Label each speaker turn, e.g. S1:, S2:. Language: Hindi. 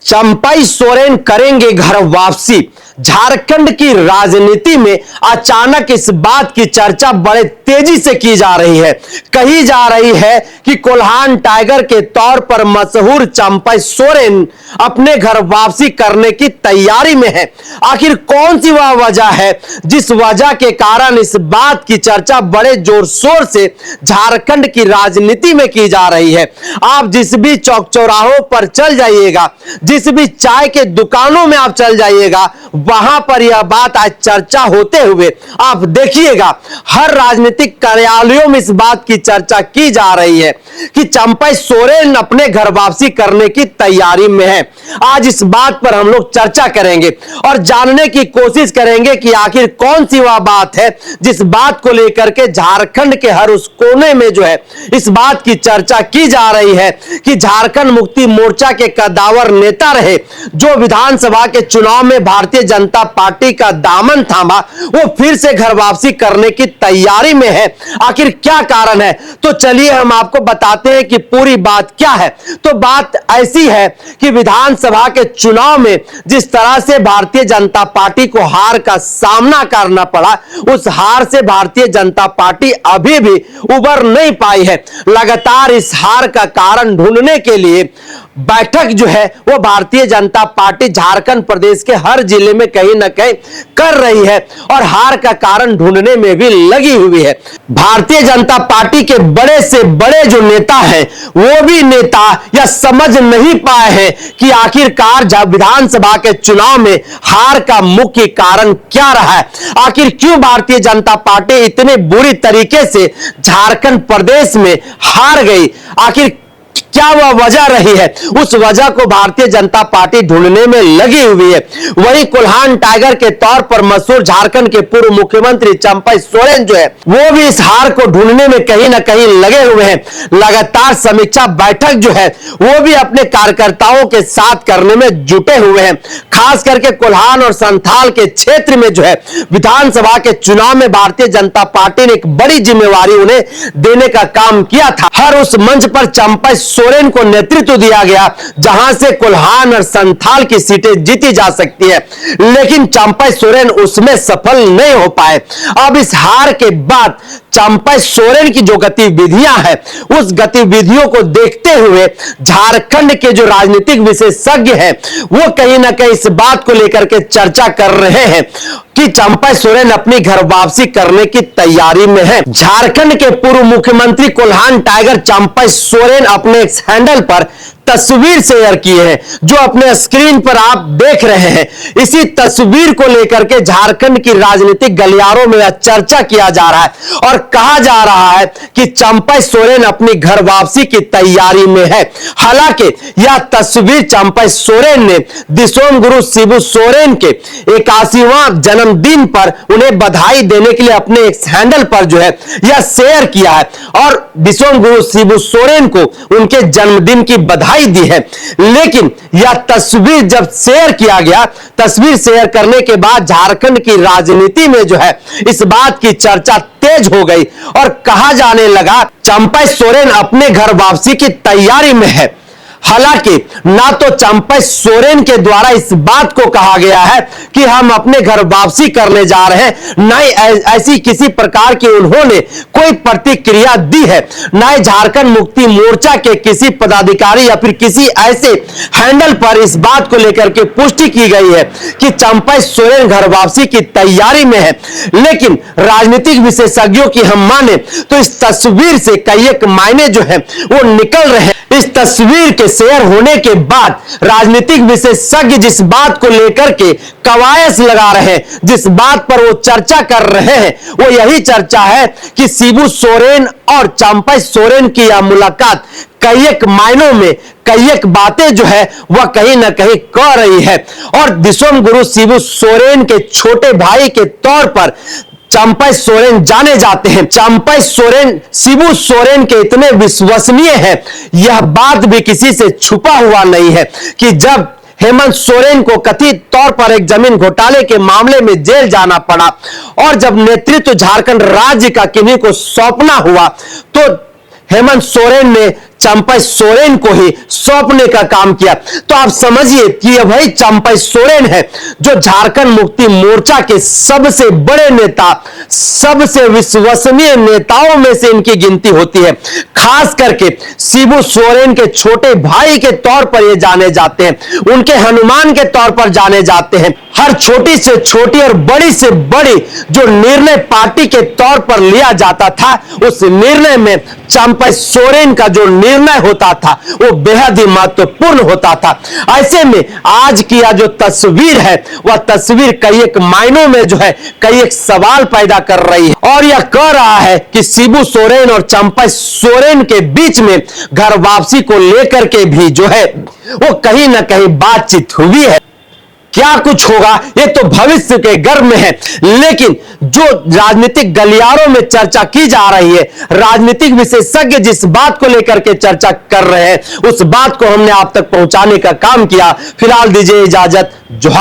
S1: चंपाई सोरेन करेंगे घर वापसी। झारखंड की राजनीति में अचानक इस बात की चर्चा बड़े तेजी से की जा रही है। कही जा रही है कि कोल्हान टाइगर के तौर पर मशहूर चंपाई सोरेन अपने घर वापसी करने की तैयारी में है। आखिर कौन सी वह वजह है जिस वजह के कारण इस बात की चर्चा बड़े जोर शोर से झारखंड की राजनीति में की जा रही है। आप जिस भी चौक चौराहों पर चल जाइएगा, जिस भी चाय के दुकानों में आप चल जाइएगा, वहां पर यह बात आज चर्चा होते हुए आप देखिएगा। हर राजनीतिक कार्यालयों में इस बात की चर्चा की जा रही है कि चंपाई सोरेन अपने घर वापसी करने की तैयारी में है। आज इस बात पर हम लोग चर्चा करेंगे और जानने की कोशिश करेंगे कि आखिर कौन सी वह बात है जिस बात को लेकर के झारखंड के हर उस कोने में जो है इस बात की चर्चा की जा रही है कि झारखंड मुक्ति मोर्चा के कद्दावर नेता रहे, जो विधानसभा के चुनाव में भारतीय जनता पार्टी का दामन थामा, वो फिर से घर वापसी करने की तैयारी में है। आखिर क्या कारण है? तो चलिए हम आपको बताते हैं कि पूरी बात क्या है। तो बात ऐसी है कि विधानसभा के चुनाव में जिस तरह से भारतीय जनता पार्टी को हार का सामना करना पड़ा, उस हार से भारतीय जनता पार्टी अभी भी उबर नहीं पाई है। लगातार इस हार का कारण ढूंढने के लिए बैठक जो है वो भारतीय जनता पार्टी झारखंड प्रदेश के हर जिले में कहीं ना कहीं कर रही है और हार का कारण ढूंढने में भी लगी हुई है। भारतीय जनता पार्टी के बड़े से बड़े जो नेता हैं, वो भी नेता या समझ नहीं पाए हैं कि आखिरकार जब विधानसभा के चुनाव में हार का मुख्य कारण क्या रहा है। आखिर क्यों भारतीय जनता पार्टी इतने बुरी तरीके से झारखंड प्रदेश में हार गई, आखिर क्या वह वजह रही है, उस वजह को भारतीय जनता पार्टी ढूंढने में लगी हुई है। वहीं कोल्हान टाइगर के तौर पर मशहूर झारखंड के पूर्व मुख्यमंत्री चंपाई सोरेन जो है वो भी इस हार को ढूंढने में कहीं ना कहीं लगे हुए हैं। लगातार समीक्षा बैठक जो है वो भी अपने कार्यकर्ताओं के साथ करने में जुटे हुए हैं। खास करके कोल्हान और संथाल के क्षेत्र में जो है विधानसभा के चुनाव में भारतीय जनता पार्टी ने एक बड़ी जिम्मेवारी उन्हें देने का काम किया था। हर उस मंच पर चंपाई सोरेन को नेतृत्व दिया गया जहां से कोल्हान और संथाल की सीटें जीती जा सकती है, लेकिन चंपाई सोरेन उसमें सफल नहीं हो पाए। अब इस हार के बाद चंपाई सोरेन की जो गतिविधियां हैं, उस गतिविधियों को देखते हुए झारखंड के जो राजनीतिक विशेषज्ञ हैं वो कहीं ना कहीं इस बात को लेकर के चर्चा कर रहे हैं कि चंपाई सोरेन अपनी घर वापसी करने की तैयारी में है। झारखंड के पूर्व मुख्यमंत्री कोल्हान टाइगर चंपाई सोरेन अपने हैंडल पर तस्वीर शेयर की है जो अपने स्क्रीन पर आप देख रहे हैं। इसी तस्वीर को लेकर के झारखंड की राजनीतिक गलियारों में चर्चा किया जा रहा है और कहा जा रहा है कि चंपाई सोरेन अपनी घर वापसी की तैयारी में है। हालांकि यह तस्वीर चंपाई सोरेन ने दिसोम गुरु शिबू सोरेन के 81वां जन्मदिन पर उन्हें बधाई देने के लिए अपने एक हैंडल पर जो है यह शेयर किया है और दिसोम गुरु शिबू सोरेन को उनके जन्मदिन की बधाई दी है। लेकिन यह तस्वीर जब शेयर किया गया, तस्वीर शेयर करने के बाद झारखंड की राजनीति में जो है इस बात की चर्चा तेज हो गई और कहा जाने लगा चंपाई सोरेन अपने घर वापसी की तैयारी में है। हालांकि ना तो चंपाई सोरेन के द्वारा इस बात को कहा गया है कि हम अपने घर वापसी करने जा रहे हैं, ना ही ऐसी किसी प्रकार की उन्होंने कोई प्रतिक्रिया दी है, ना ही झारखंड मुक्ति मोर्चा के किसी पदाधिकारी या फिर किसी ऐसे हैंडल पर इस बात को लेकर के पुष्टि की गई है कि चंपाई सोरेन घर वापसी की तैयारी में है। लेकिन राजनीतिक विशेषज्ञों की हम माने तो इस तस्वीर से कई एक मायने जो है वो निकल रहे हैं। इस तस्वीर के शेयर होने के बाद राजनीतिक विशेषज्ञ जिस बात को लेकर के कवायद लगा रहे हैं, जिस बात पर वो चर्चा कर रहे हैं, वो यही चर्चा है कि शिबू सोरेन और चंपाई सोरेन की यह मुलाकात कई एक मायनों में कई एक बातें जो है वह कहीं ना कहीं कह रही है और दिसोम गुरु शिबू सोरेन के छोटे भाई के तौर पर चंपाई सोरेन जाने जाते हैं। चंपाई सोरेन शिबू सोरेन के इतने विश्वसनीय हैं, यह बात भी किसी से छुपा हुआ नहीं है कि जब हेमंत सोरेन को कथित तौर पर एक जमीन घोटाले के मामले में जेल जाना पड़ा और जब नेतृत्व झारखंड राज्य का किन्हीं को सौंपना हुआ तो हेमंत सोरेन ने चंपई सोरेन को ही सौंपने का काम किया। तो आप समझिए कि यह वही चंपई सोरेन है जो झारखंड मुक्ति मोर्चा के सबसे बड़े नेता, सबसे विश्वसनीय नेताओं में से इनकी गिनती होती है। खास करके शिबू सोरेन के छोटे भाई के तौर पर ये जाने जाते हैं, उनके हनुमान के तौर पर जाने जाते हैं। हर छोटी से छोटी और बड़ी से बड़ी जो निर्णय पार्टी के तौर पर लिया जाता था, उस निर्णय में चंपई सोरेन का जो निर्णय होता था वो बेहद ही महत्वपूर्ण होता था। ऐसे में आज की यह जो तस्वीर है वह तस्वीर कई एक मायनों में जो है कई एक सवाल पैदा कर रही है, और यह कह रहा है कि शिबू सोरेन और चंपई सोरेन के बीच में घर वापसी को लेकर के भी जो है वो कहीं ना कहीं बातचीत हुई है। क्या कुछ होगा ये तो भविष्य के गर्भ में है, लेकिन जो राजनीतिक गलियारों में चर्चा की जा रही है, राजनीतिक विशेषज्ञ जिस बात को लेकर के चर्चा कर रहे हैं, उस बात को हमने आप तक पहुंचाने का काम किया। फिलहाल दीजिए इजाजत, जोहार।